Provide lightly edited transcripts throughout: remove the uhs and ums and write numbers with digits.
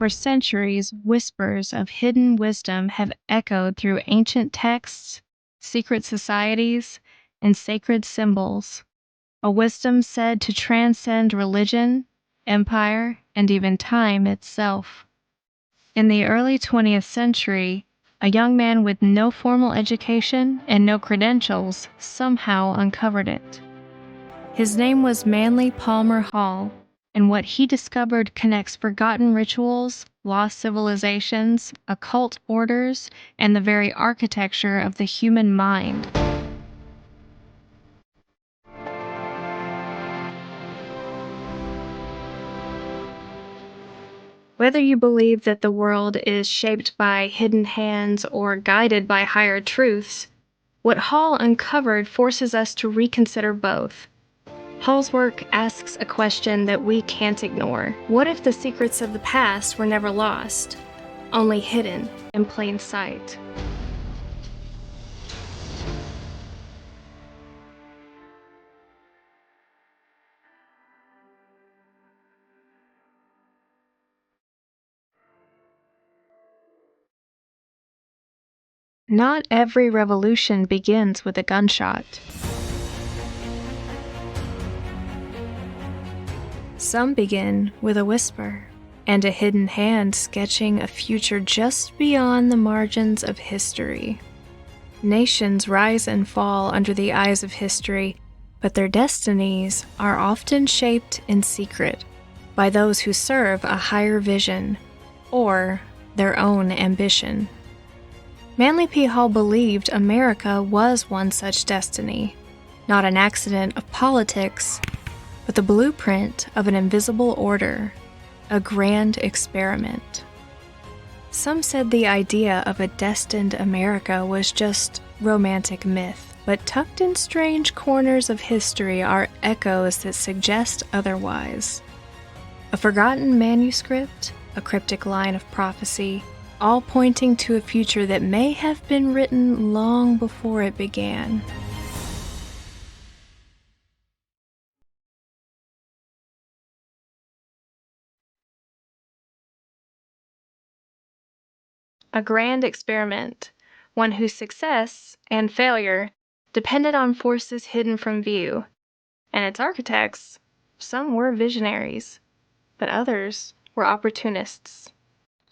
For centuries, whispers of hidden wisdom have echoed through ancient texts, secret societies, and sacred symbols, a wisdom said to transcend religion, empire, and even time itself. In the early 20th century, a young man with no formal education and no credentials somehow uncovered it. His name was Manly Palmer Hall, and what he discovered connects forgotten rituals, lost civilizations, occult orders, and the very architecture of the human mind. Whether you believe that the world is shaped by hidden hands or guided by higher truths, what Hall uncovered forces us to reconsider both. Hall's work asks a question that we can't ignore. What if the secrets of the past were never lost, only hidden in plain sight? Not every revolution begins with a gunshot. Some begin with a whisper and a hidden hand sketching a future just beyond the margins of history. Nations rise and fall under the eyes of history, but their destinies are often shaped in secret by those who serve a higher vision or their own ambition. Manly P. Hall believed America was one such destiny, not an accident of politics, but the blueprint of an invisible order, a grand experiment. Some said the idea of a destined America was just romantic myth, but tucked in strange corners of history are echoes that suggest otherwise. A forgotten manuscript, a cryptic line of prophecy, all pointing to a future that may have been written long before it began. A grand experiment, one whose success and failure depended on forces hidden from view, and its architects, some were visionaries, but others were opportunists.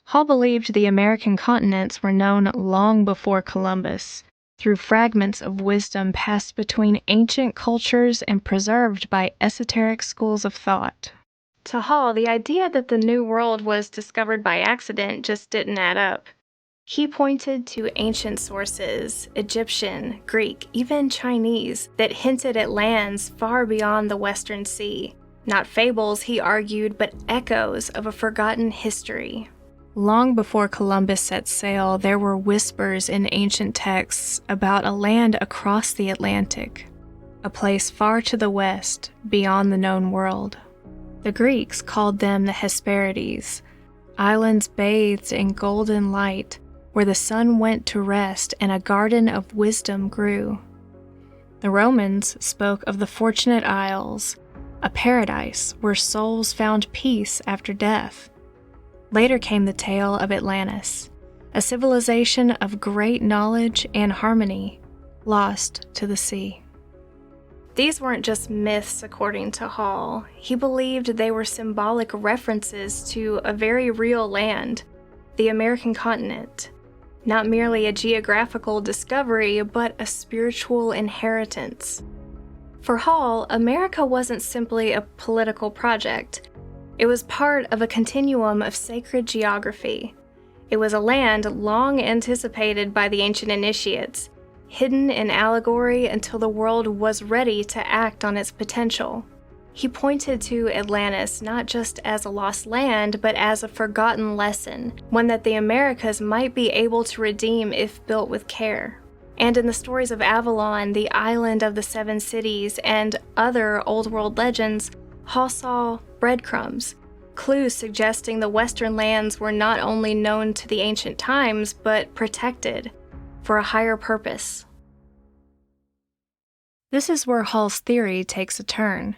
Hall believed the American continents were known long before Columbus, through fragments of wisdom passed between ancient cultures and preserved by esoteric schools of thought. To Hall, the idea that the New World was discovered by accident just didn't add up. He pointed to ancient sources, Egyptian, Greek, even Chinese, that hinted at lands far beyond the Western Sea. Not fables, he argued, but echoes of a forgotten history. Long before Columbus set sail, there were whispers in ancient texts about a land across the Atlantic, a place far to the west, beyond the known world. The Greeks called them the Hesperides, islands bathed in golden light, where the sun went to rest and a garden of wisdom grew. The Romans spoke of the Fortunate Isles, a paradise where souls found peace after death. Later came the tale of Atlantis, a civilization of great knowledge and harmony, lost to the sea. These weren't just myths, according to Hall. He believed they were symbolic references to a very real land, the American continent. Not merely a geographical discovery, but a spiritual inheritance. For Hall, America wasn't simply a political project. It was part of a continuum of sacred geography. It was a land long anticipated by the ancient initiates, hidden in allegory until the world was ready to act on its potential. He pointed to Atlantis not just as a lost land, but as a forgotten lesson, one that the Americas might be able to redeem if built with care. And in the stories of Avalon, the island of the seven cities, and other old world legends, Hall saw breadcrumbs, clues suggesting the Western lands were not only known to the ancient times, but protected for a higher purpose. This is where Hall's theory takes a turn.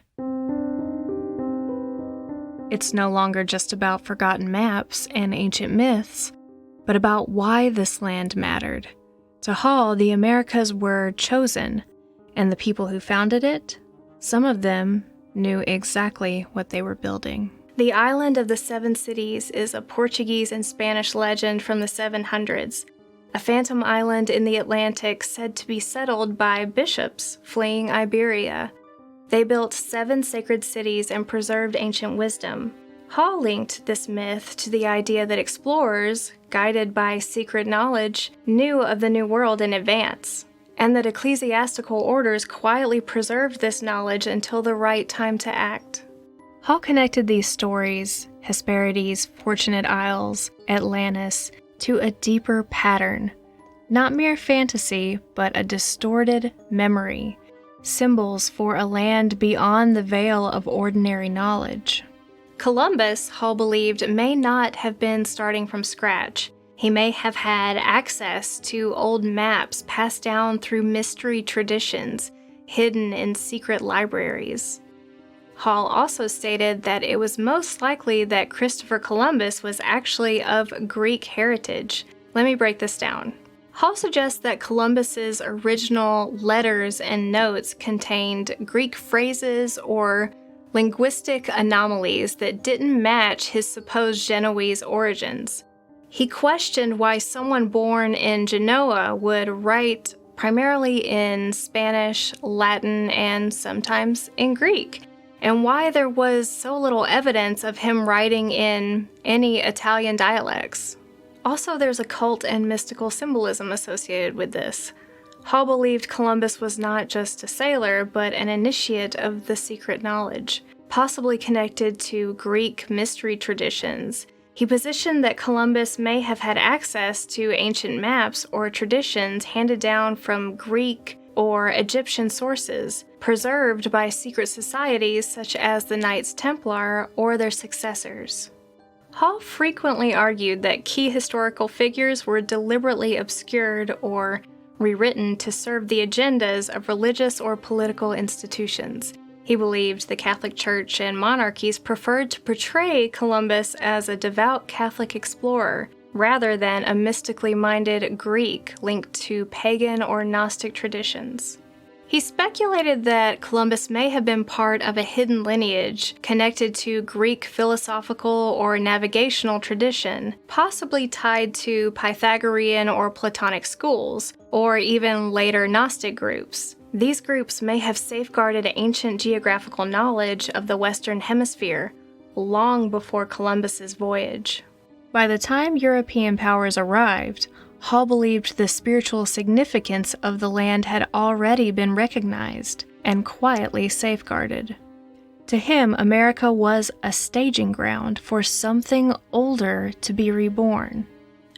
It's no longer just about forgotten maps and ancient myths, but about why this land mattered. To Hall, the Americas were chosen, and the people who founded it, some of them knew exactly what they were building. The Island of the Seven Cities is a Portuguese and Spanish legend from the 700s, a phantom island in the Atlantic said to be settled by bishops fleeing Iberia. They built 7 sacred cities and preserved ancient wisdom. Hall linked this myth to the idea that explorers, guided by secret knowledge, knew of the New World in advance, and that ecclesiastical orders quietly preserved this knowledge until the right time to act. Hall connected these stories, Hesperides, Fortunate Isles, Atlantis, to a deeper pattern, not mere fantasy, but a distorted memory, symbols for a land beyond the veil of ordinary knowledge. Columbus, Hall believed, may not have been starting from scratch. He may have had access to old maps passed down through mystery traditions, hidden in secret libraries. Hall also stated that it was most likely that Christopher Columbus was actually of Greek heritage. Let me break this down. Hall suggests that Columbus's original letters and notes contained Greek phrases or linguistic anomalies that didn't match his supposed Genoese origins. He questioned why someone born in Genoa would write primarily in Spanish, Latin, and sometimes in Greek, and why there was so little evidence of him writing in any Italian dialects. Also, there's a cult and mystical symbolism associated with this. Hall believed Columbus was not just a sailor, but an initiate of the secret knowledge, possibly connected to Greek mystery traditions. He positioned that Columbus may have had access to ancient maps or traditions handed down from Greek or Egyptian sources, preserved by secret societies such as the Knights Templar or their successors. Hall frequently argued that key historical figures were deliberately obscured or rewritten to serve the agendas of religious or political institutions. He believed the Catholic Church and monarchies preferred to portray Columbus as a devout Catholic explorer, rather than a mystically minded Greek linked to pagan or Gnostic traditions. He speculated that Columbus may have been part of a hidden lineage connected to Greek philosophical or navigational tradition, possibly tied to Pythagorean or Platonic schools, or even later Gnostic groups. These groups may have safeguarded ancient geographical knowledge of the Western Hemisphere long before Columbus's voyage. By the time European powers arrived, Hall believed the spiritual significance of the land had already been recognized and quietly safeguarded. To him, America was a staging ground for something older to be reborn.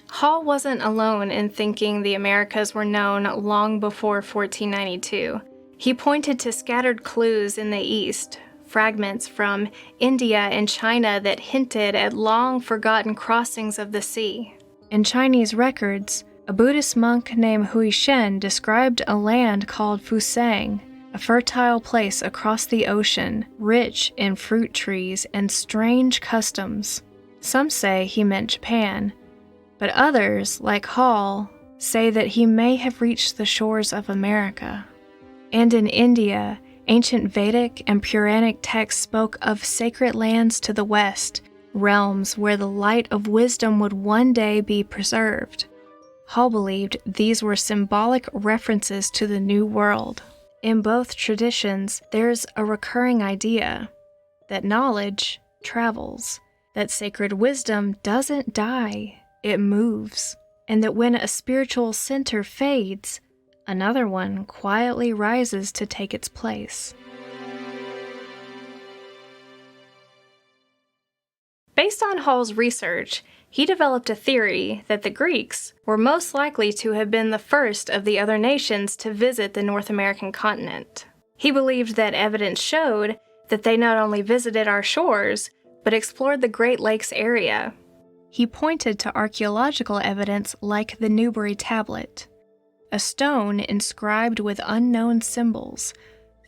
Hall wasn't alone in thinking the Americas were known long before 1492. He pointed to scattered clues in the East, fragments from India and China that hinted at long-forgotten crossings of the sea. In Chinese records, a Buddhist monk named Huishen described a land called Fusang, a fertile place across the ocean, rich in fruit trees and strange customs. Some say he meant Japan, but others, like Hall, say that he may have reached the shores of America. And in India, ancient Vedic and Puranic texts spoke of sacred lands to the west, realms where the light of wisdom would one day be preserved. Hall believed these were symbolic references to the New World. In both traditions, there's a recurring idea that knowledge travels, that sacred wisdom doesn't die, it moves, and that when a spiritual center fades, another one quietly rises to take its place. Based on Hall's research, he developed a theory that the Greeks were most likely to have been the first of the other nations to visit the North American continent. He believed that evidence showed that they not only visited our shores, but explored the Great Lakes area. He pointed to archaeological evidence like the Newbury Tablet, a stone inscribed with unknown symbols,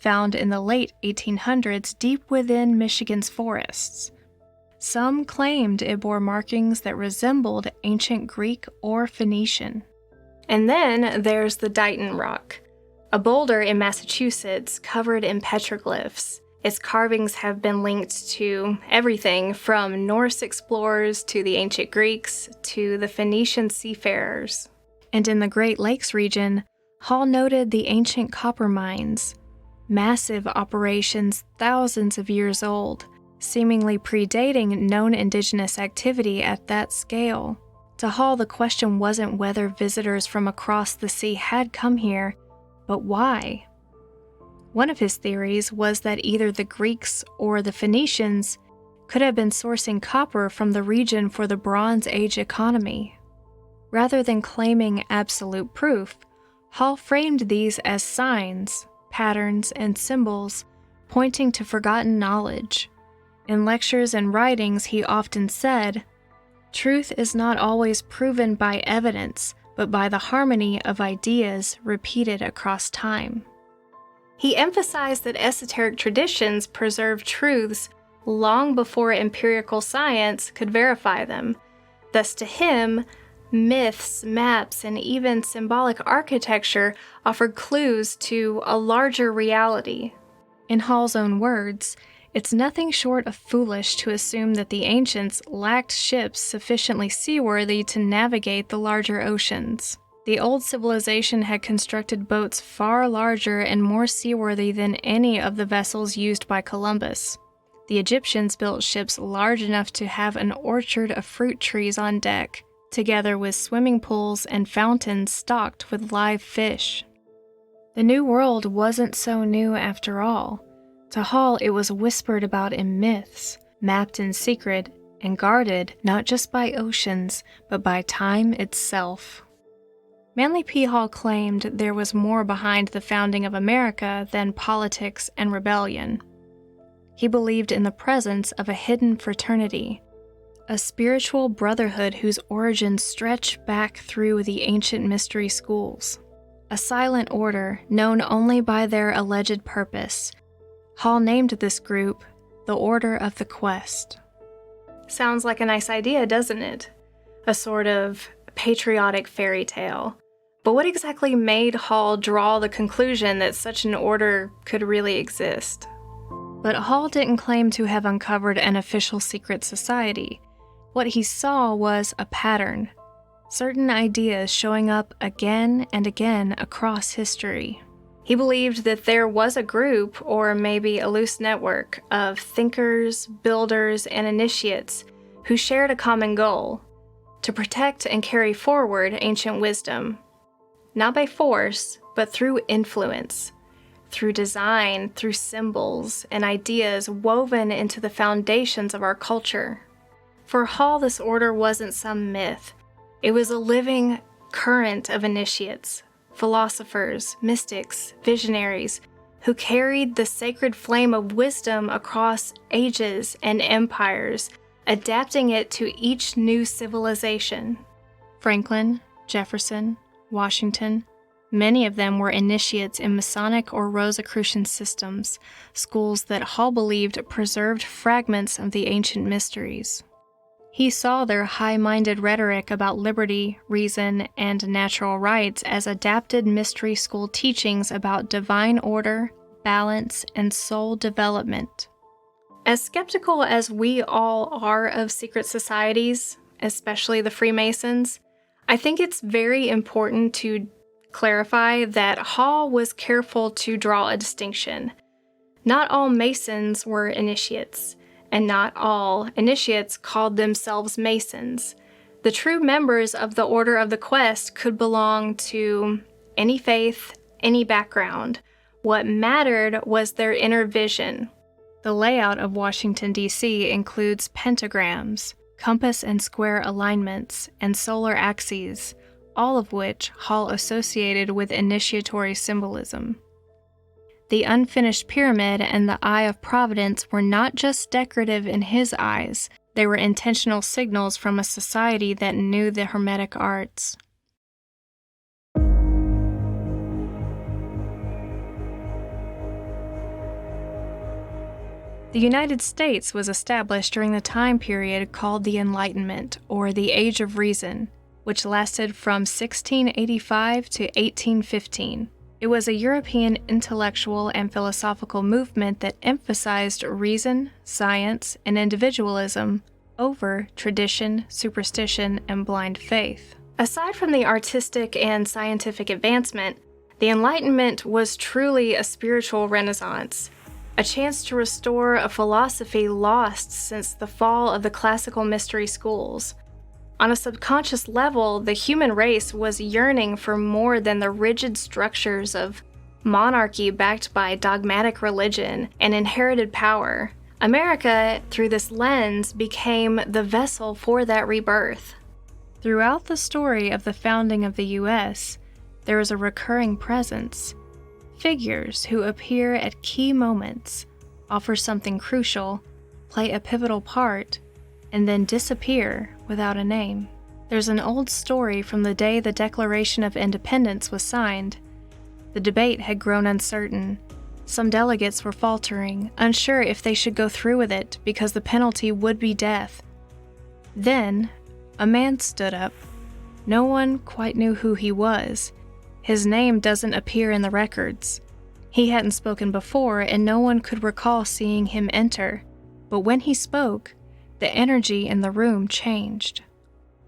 found in the late 1800s deep within Michigan's forests. Some claimed it bore markings that resembled ancient Greek or Phoenician. And then there's the Dighton Rock, a boulder in Massachusetts covered in petroglyphs. Its carvings have been linked to everything from Norse explorers to the ancient Greeks to the Phoenician seafarers. And in the Great Lakes region, Hall noted the ancient copper mines, massive operations thousands of years old, seemingly predating known indigenous activity at that scale. To Hall, the question wasn't whether visitors from across the sea had come here, but why? One of his theories was that either the Greeks or the Phoenicians could have been sourcing copper from the region for the Bronze Age economy. Rather than claiming absolute proof, Hall framed these as signs, patterns, and symbols pointing to forgotten knowledge. In lectures and writings, he often said, "Truth is not always proven by evidence, but by the harmony of ideas repeated across time." He emphasized that esoteric traditions preserve truths long before empirical science could verify them. Thus, to him, myths, maps, and even symbolic architecture offered clues to a larger reality. In Hall's own words, "It's nothing short of foolish to assume that the ancients lacked ships sufficiently seaworthy to navigate the larger oceans. The old civilization had constructed boats far larger and more seaworthy than any of the vessels used by Columbus. The Egyptians built ships large enough to have an orchard of fruit trees on deck, together with swimming pools and fountains stocked with live fish." The New World wasn't so new after all. To Hall, it was whispered about in myths, mapped in secret, and guarded not just by oceans, but by time itself. Manly P. Hall claimed there was more behind the founding of America than politics and rebellion. He believed in the presence of a hidden fraternity, a spiritual brotherhood whose origins stretch back through the ancient mystery schools. A silent order known only by their alleged purpose. Hall named this group the Order of the Quest. Sounds like a nice idea, doesn't it? A sort of patriotic fairy tale. But what exactly made Hall draw the conclusion that such an order could really exist? But Hall didn't claim to have uncovered an official secret society. What he saw was a pattern, certain ideas showing up again and again across history. He believed that there was a group, or maybe a loose network, of thinkers, builders, and initiates who shared a common goal: to protect and carry forward ancient wisdom. Not by force, but through influence, through design, through symbols and ideas woven into the foundations of our culture. For Hall, this order wasn't some myth. It was a living current of initiates, philosophers, mystics, visionaries, who carried the sacred flame of wisdom across ages and empires, adapting it to each new civilization. Franklin, Jefferson, Washington, many of them were initiates in Masonic or Rosicrucian systems, schools that Hall believed preserved fragments of the ancient mysteries. He saw their high-minded rhetoric about liberty, reason, and natural rights as adapted mystery school teachings about divine order, balance, and soul development. As skeptical as we all are of secret societies, especially the Freemasons, I think it's very important to clarify that Hall was careful to draw a distinction. Not all Masons were initiates, and not all initiates called themselves Masons. The true members of the Order of the Quest could belong to any faith, any background. What mattered was their inner vision. The layout of Washington, D.C. includes pentagrams, compass and square alignments, and solar axes, all of which Hall associated with initiatory symbolism. The unfinished pyramid and the Eye of Providence were not just decorative in his eyes, they were intentional signals from a society that knew the Hermetic arts. The United States was established during the time period called the Enlightenment, or the Age of Reason, which lasted from 1685 to 1815. It was a European intellectual and philosophical movement that emphasized reason, science, and individualism over tradition, superstition, and blind faith. Aside from the artistic and scientific advancement, the Enlightenment was truly a spiritual renaissance, a chance to restore a philosophy lost since the fall of the classical mystery schools. On a subconscious level, the human race was yearning for more than the rigid structures of monarchy backed by dogmatic religion and inherited power. America, through this lens, became the vessel for that rebirth. Throughout the story of the founding of the U.S., there is a recurring presence. Figures who appear at key moments, offer something crucial, play a pivotal part, and then disappear without a name. There's an old story from the day the Declaration of Independence was signed. The debate had grown uncertain. Some delegates were faltering, unsure if they should go through with it because the penalty would be death. Then, a man stood up. No one quite knew who he was. His name doesn't appear in the records. He hadn't spoken before, and no one could recall seeing him enter. But when he spoke, the energy in the room changed.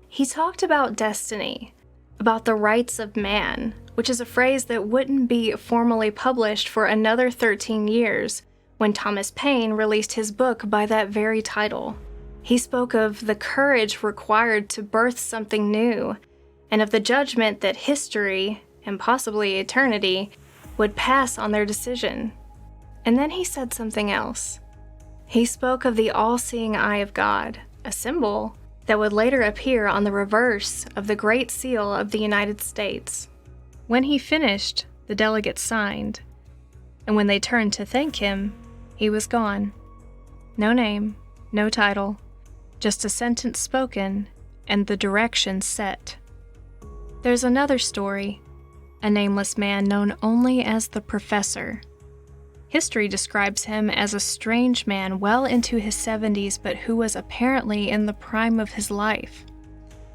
He talked about destiny, about the rights of man, which is a phrase that wouldn't be formally published for another 13 years when Thomas Paine released his book by that very title. He spoke of the courage required to birth something new, and of the judgment that history, and possibly eternity, would pass on their decision. And then he said something else. He spoke of the all-seeing eye of God, a symbol that would later appear on the reverse of the Great Seal of the United States. When he finished, the delegates signed, and when they turned to thank him, he was gone. No name, no title, just a sentence spoken and the direction set. There's another story, a nameless man known only as the Professor. History describes him as a strange man well into his 70s, but who was apparently in the prime of his life.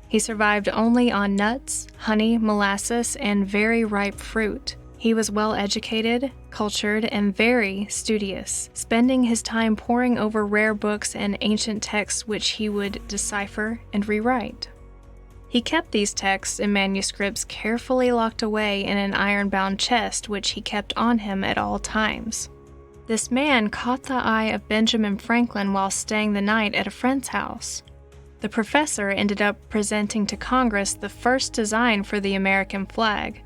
He survived only on nuts, honey, molasses, and very ripe fruit. He was well educated, cultured, and very studious, spending his time poring over rare books and ancient texts which he would decipher and rewrite. He kept these texts and manuscripts carefully locked away in an iron-bound chest which he kept on him at all times. This man caught the eye of Benjamin Franklin while staying the night at a friend's house. The professor ended up presenting to Congress the first design for the American flag,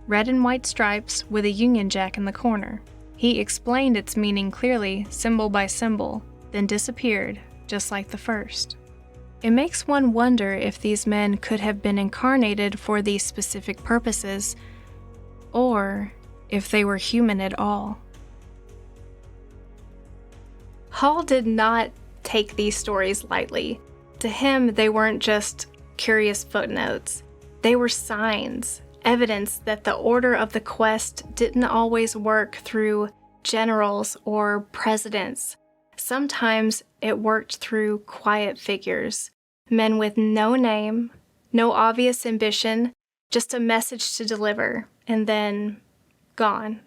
red and white stripes with a Union Jack in the corner. He explained its meaning clearly, symbol by symbol, then disappeared, just like the first. It makes one wonder if these men could have been incarnated for these specific purposes, or if they were human at all. Hall did not take these stories lightly. To him, they weren't just curious footnotes. They were signs, evidence that the order of the quest didn't always work through generals or presidents. Sometimes it worked through quiet figures, men with no name, no obvious ambition, just a message to deliver, and then gone.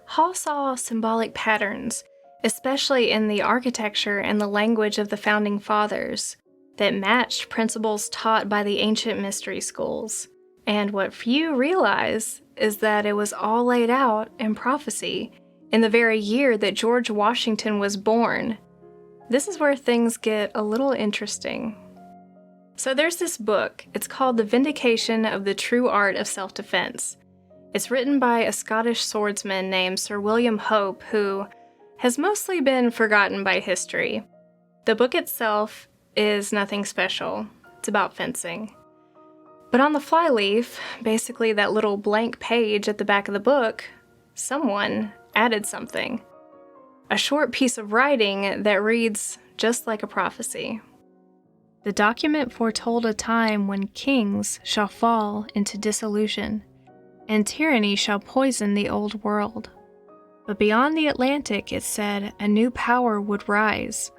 Hall saw symbolic patterns, especially in the architecture and the language of the Founding Fathers, that matched principles taught by the ancient mystery schools. And what few realize is that it was all laid out in prophecy in the very year that George Washington was born. This is where things get a little interesting. So there's this book. It's called The Vindication of the True Art of Self-Defense. It's written by a Scottish swordsman named Sir William Hope, who has mostly been forgotten by history. The book itself is nothing special. It's about fencing. But on the flyleaf, basically that little blank page at the back of the book, someone added something. A short piece of writing that reads just like a prophecy. The document foretold a time when kings shall fall into dissolution, and tyranny shall poison the old world. But beyond the Atlantic, it said, a new power would rise,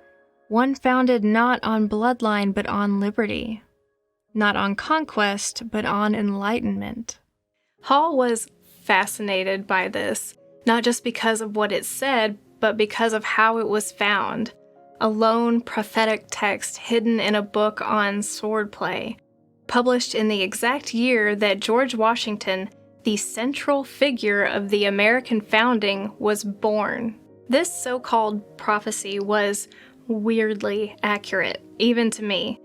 one founded not on bloodline but on liberty, not on conquest but on enlightenment. Hall was fascinated by this, not just because of what it said, but because of how it was found. A lone prophetic text hidden in a book on swordplay, published in the exact year that George Washington, the central figure of the American founding, was born. This so-called prophecy was weirdly accurate, even to me.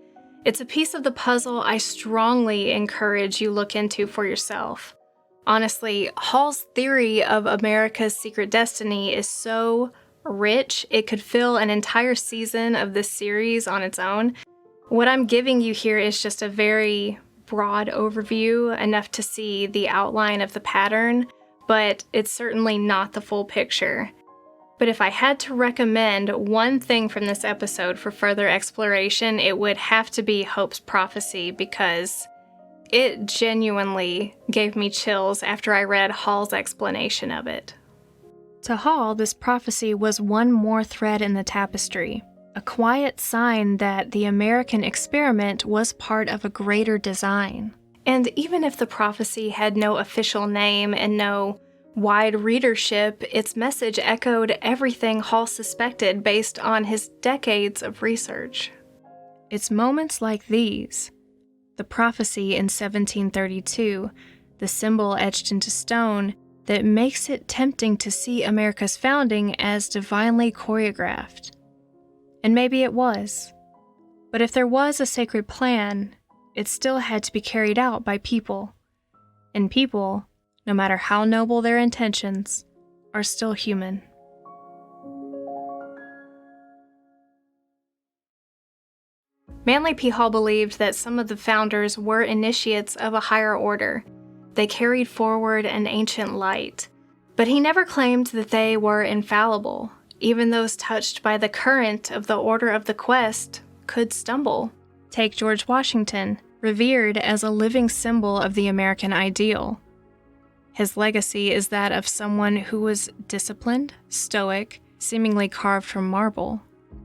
It's a piece of the puzzle I strongly encourage you look into for yourself. Honestly, Hall's theory of America's secret destiny is so rich, it could fill an entire season of this series on its own. What I'm giving you here is just a very broad overview, enough to see the outline of the pattern, but it's certainly not the full picture. But if I had to recommend one thing from this episode for further exploration, it would have to be Hope's prophecy, because it genuinely gave me chills after I read Hall's explanation of it. To Hall, this prophecy was one more thread in the tapestry, a quiet sign that the American experiment was part of a greater design. And even if the prophecy had no official name and no wide readership, its message echoed everything Hall suspected based on his decades of research. It's moments like these, the prophecy in 1732, the symbol etched into stone, that makes it tempting to see America's founding as divinely choreographed. And maybe it was. But if there was a sacred plan, it still had to be carried out by people. And people, no matter how noble their intentions, are still human. Manly P. Hall believed that some of the founders were initiates of a higher order. They carried forward an ancient light. But he never claimed that they were infallible. Even those touched by the current of the Order of the Quest could stumble. Take George Washington, revered as a living symbol of the American ideal. His legacy is that of someone who was disciplined, stoic, seemingly carved from marble.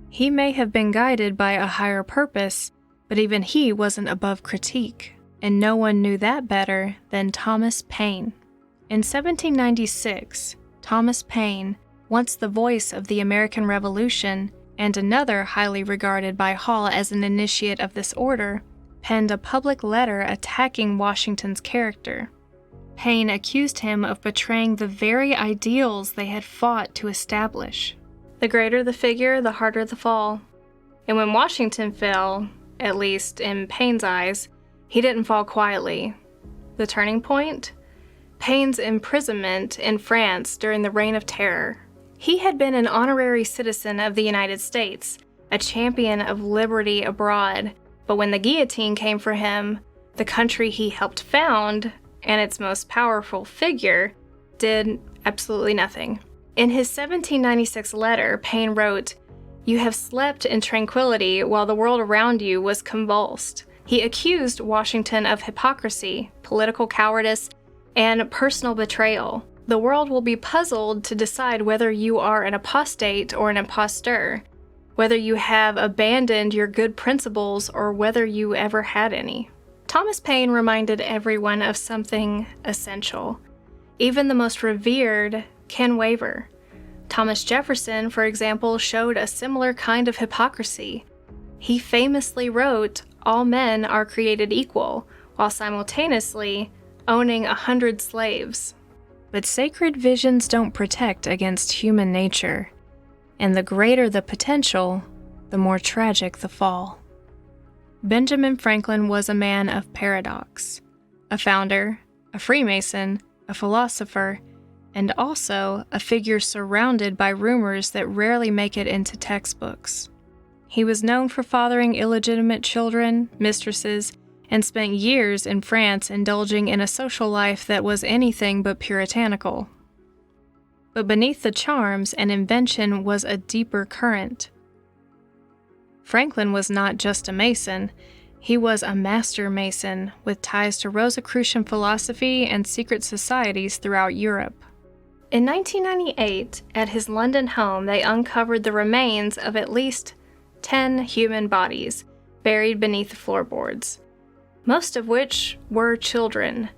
He may have been guided by a higher purpose, but even he wasn't above critique, and no one knew that better than Thomas Paine. In 1796, Thomas Paine, once the voice of the American Revolution, and another highly regarded by Hall as an initiate of this order, penned a public letter attacking Washington's character. Paine accused him of betraying the very ideals they had fought to establish. The greater the figure, the harder the fall. And when Washington fell, at least in Paine's eyes, he didn't fall quietly. The turning point? Paine's imprisonment in France during the Reign of Terror. He had been an honorary citizen of the United States, a champion of liberty abroad, but when the guillotine came for him, the country he helped found, and its most powerful figure, did absolutely nothing. In his 1796 letter, Paine wrote, "You have slept in tranquility while the world around you was convulsed." He accused Washington of hypocrisy, political cowardice, and personal betrayal. The world will be puzzled to decide whether you are an apostate or an impostor, whether you have abandoned your good principles or whether you ever had any. Thomas Paine reminded everyone of something essential. Even the most revered can waver. Thomas Jefferson, for example, showed a similar kind of hypocrisy. He famously wrote, "All men are created equal," while simultaneously owning 100 slaves. But sacred visions don't protect against human nature, and the greater the potential, the more tragic the fall. Benjamin Franklin was a man of paradox, a founder, a Freemason, a philosopher, and also a figure surrounded by rumors that rarely make it into textbooks. He was known for fathering illegitimate children, mistresses, and spent years in France indulging in a social life that was anything but puritanical. But beneath the charms and invention was a deeper current. Franklin was not just a Mason, He was a master Mason with ties to Rosicrucian philosophy and secret societies throughout Europe. In 1998, at his London home, they uncovered the remains of at least 10 human bodies buried beneath the floorboards, most of which were children.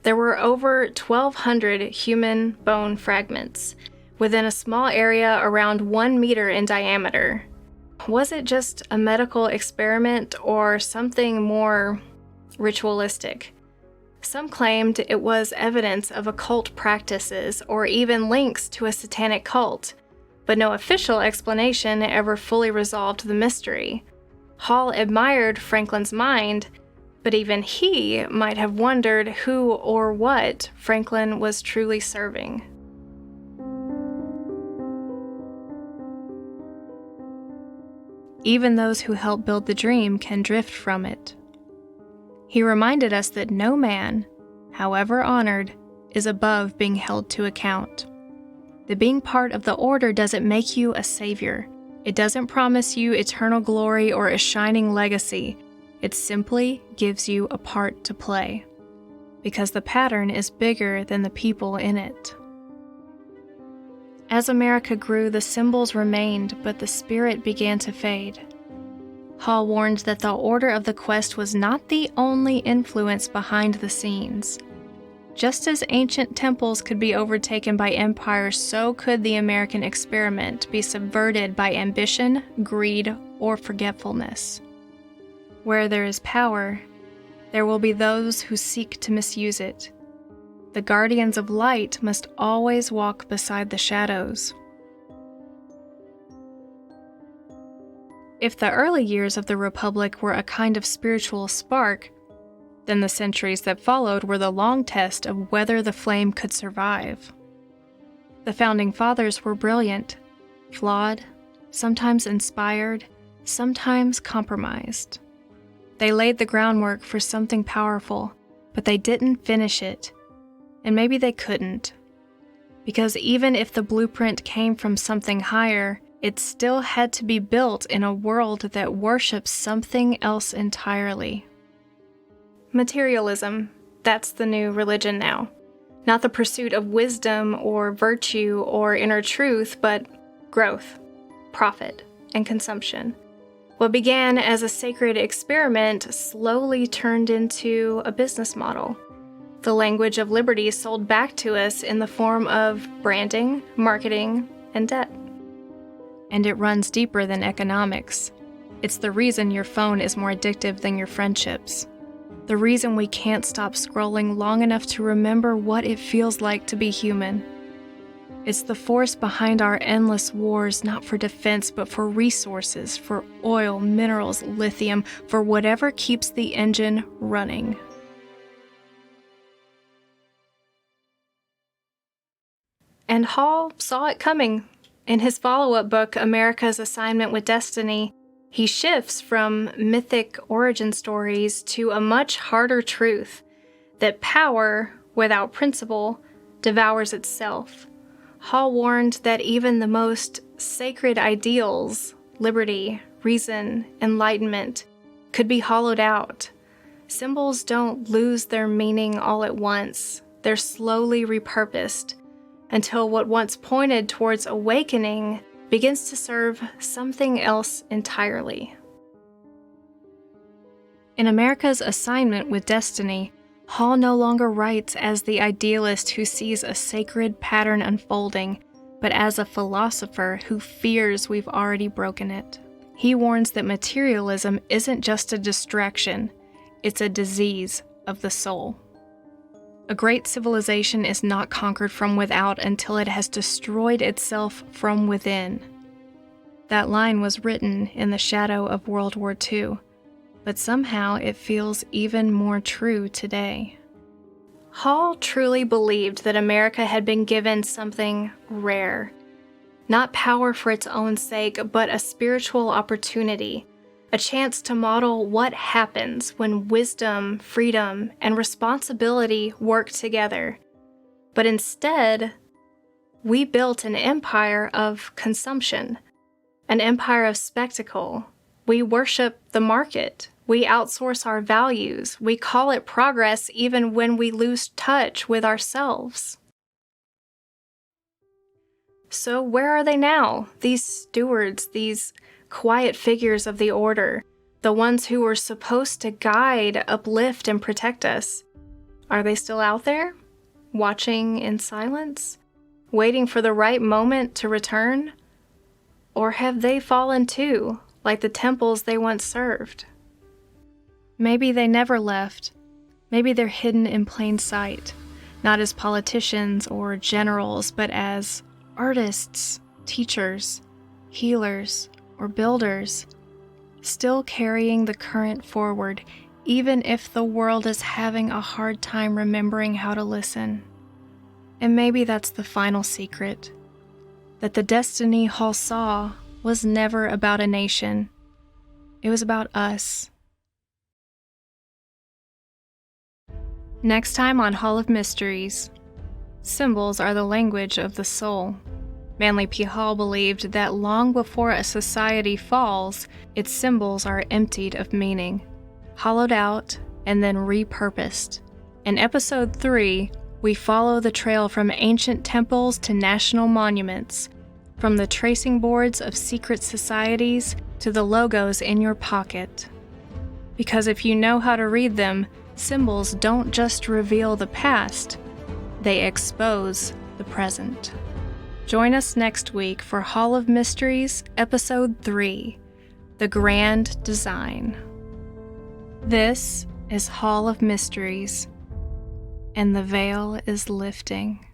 There were over 1,200 human bone fragments within a small area around 1 meter in diameter. Was it just a medical experiment or something more ritualistic? Some claimed it was evidence of occult practices or even links to a satanic cult, but no official explanation ever fully resolved the mystery. Hall admired Franklin's mind, but even he might have wondered who or what Franklin was truly serving. Even those who help build the dream can drift from it. He reminded us that no man, however honored, is above being held to account. That being part of the order doesn't make you a savior. It doesn't promise you eternal glory or a shining legacy. It simply gives you a part to play, because the pattern is bigger than the people in it. As America grew, the symbols remained, but the spirit began to fade. Hall warned that the order of the quest was not the only influence behind the scenes. Just as ancient temples could be overtaken by empires, so could the American experiment be subverted by ambition, greed, or forgetfulness. Where there is power, there will be those who seek to misuse it. The guardians of light must always walk beside the shadows. If the early years of the Republic were a kind of spiritual spark, then the centuries that followed were the long test of whether the flame could survive. The Founding Fathers were brilliant, flawed, sometimes inspired, sometimes compromised. They laid the groundwork for something powerful, but they didn't finish it. And maybe they couldn't. Because even if the blueprint came from something higher, it still had to be built in a world that worships something else entirely. Materialism, that's the new religion now. Not the pursuit of wisdom or virtue or inner truth, but growth, profit, and consumption. What began as a sacred experiment slowly turned into a business model. The language of liberty sold back to us in the form of branding, marketing, and debt. And it runs deeper than economics. It's the reason your phone is more addictive than your friendships. The reason we can't stop scrolling long enough to remember what it feels like to be human. It's the force behind our endless wars, not for defense, but for resources, for oil, minerals, lithium, for whatever keeps the engine running. And Hall saw it coming. In his follow-up book, America's Assignment with Destiny, he shifts from mythic origin stories to a much harder truth, that power, without principle, devours itself. Hall warned that even the most sacred ideals, liberty, reason, enlightenment, could be hollowed out. Symbols don't lose their meaning all at once. They're slowly repurposed, until what once pointed towards awakening begins to serve something else entirely. In America's Assignment with Destiny, Hall no longer writes as the idealist who sees a sacred pattern unfolding, but as a philosopher who fears we've already broken it. He warns that materialism isn't just a distraction, it's a disease of the soul. A great civilization is not conquered from without until it has destroyed itself from within. That line was written in the shadow of World War II, but somehow it feels even more true today. Hall truly believed that America had been given something rare, not power for its own sake, but a spiritual opportunity, a chance to model what happens when wisdom, freedom, and responsibility work together. But instead, we built an empire of consumption, an empire of spectacle. We worship the market, We outsource our values. We call it progress even when we lose touch with ourselves. So where are they now? These stewards, these quiet figures of the order, the ones who were supposed to guide, uplift, and protect us. Are they still out there, watching in silence, waiting for the right moment to return? Or have they fallen too, like the temples they once served? Maybe they never left. Maybe they're hidden in plain sight, not as politicians or generals, but as artists, teachers, healers, or builders, still carrying the current forward, even if the world is having a hard time remembering how to listen. And maybe that's the final secret, that the destiny Hall saw was never about a nation. It was about us. Next time on Hall of Mysteries, symbols are the language of the soul. Manly P. Hall believed that long before a society falls, its symbols are emptied of meaning, hollowed out, and then repurposed. In Episode 3, we follow the trail from ancient temples to national monuments, from the tracing boards of secret societies to the logos in your pocket. Because if you know how to read them, symbols don't just reveal the past, they expose the present. Join us next week for Hall of Mysteries, Episode 3, The Grand Design. This is Hall of Mysteries, and the veil is lifting.